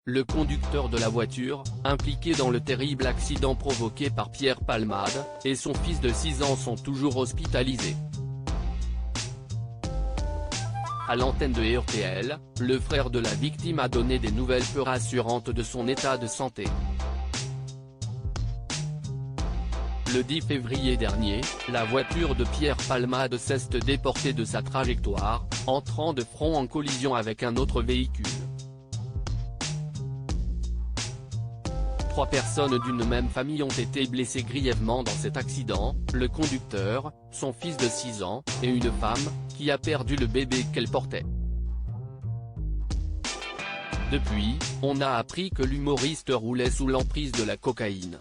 le conducteur de la voiture, impliqué dans le terrible accident provoqué par Pierre Palmade, et son fils de 6 ans sont toujours hospitalisés. À l'antenne de RTL, le frère de la victime a donné des nouvelles peu rassurantes de son état de santé. Le 10 février dernier, la voiture de Pierre Palmade s'est déportée de sa trajectoire, entrant de front en collision avec un autre véhicule. 3 personnes d'une même famille ont été blessées grièvement dans cet accident, le conducteur, son fils de 6 ans, et une femme, qui a perdu le bébé qu'elle portait. Depuis, on a appris que l'humoriste roulait sous l'emprise de la cocaïne.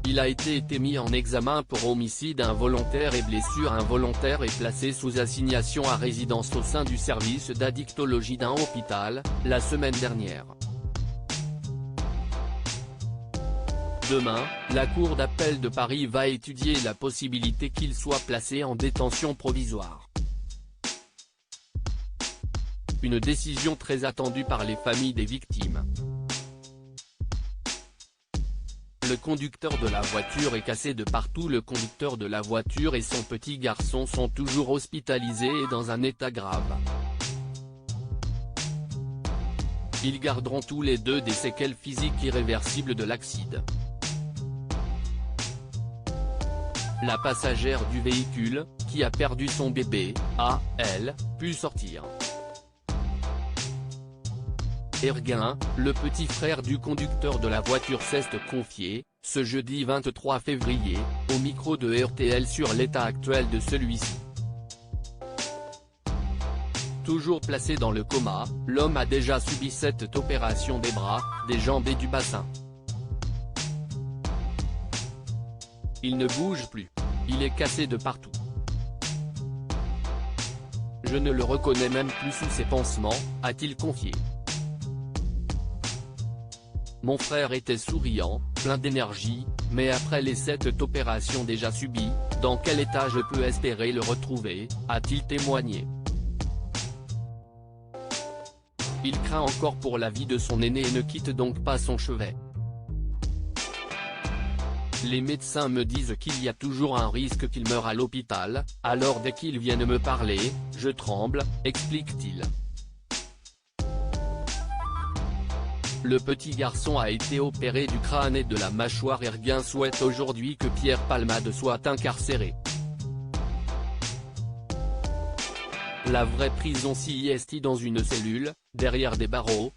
Il a été mis en examen pour homicide involontaire et blessure involontaire et placé sous assignation à résidence au sein du service d'addictologie d'un hôpital, la semaine dernière. Demain, la Cour d'appel de Paris va étudier la possibilité qu'il soit placé en détention provisoire. Une décision très attendue par les familles des victimes. Le conducteur de la voiture est cassé de partout. Le conducteur de la voiture et son petit garçon sont toujours hospitalisés et dans un état grave. Ils garderont tous les deux des séquelles physiques irréversibles de l'accident. La passagère du véhicule, qui a perdu son bébé, a, elle, pu sortir. Erguin, le petit frère du conducteur de la voiture s'est confié, ce jeudi 23 février, au micro de RTL sur l'état actuel de celui-ci. Toujours placé dans le coma, l'homme a déjà subi cette opération des bras, des jambes et du bassin. Il ne bouge plus. Il est cassé de partout. Je ne le reconnais même plus sous ses pansements, a-t-il confié. Mon frère était souriant, plein d'énergie, mais après les 7 opérations déjà subies, dans quel état je peux espérer le retrouver, a-t-il témoigné. Il craint encore pour la vie de son aîné et ne quitte donc pas son chevet. Les médecins me disent qu'il y a toujours un risque qu'il meure à l'hôpital, alors dès qu'ils viennent me parler, je tremble, explique-t-il. Le petit garçon a été opéré du crâne et de la mâchoire. Erguin souhaite aujourd'hui que Pierre Palmade soit incarcéré. La vraie prison s'y est dans une cellule, derrière des barreaux.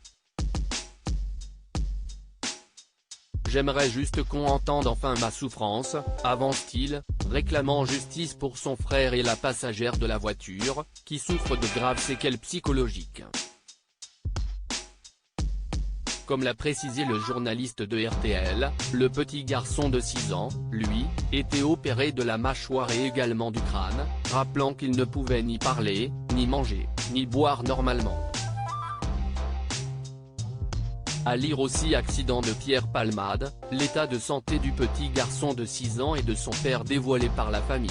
J'aimerais juste qu'on entende enfin ma souffrance, avance-t-il, réclamant justice pour son frère et la passagère de la voiture, qui souffrent de graves séquelles psychologiques. Comme l'a précisé le journaliste de RTL, le petit garçon de 6 ans, lui, était opéré de la mâchoire et également du crâne, rappelant qu'il ne pouvait ni parler, ni manger, ni boire normalement. À lire aussi accident de Pierre Palmade, l'état de santé du petit garçon de 6 ans et de son père dévoilé par la famille.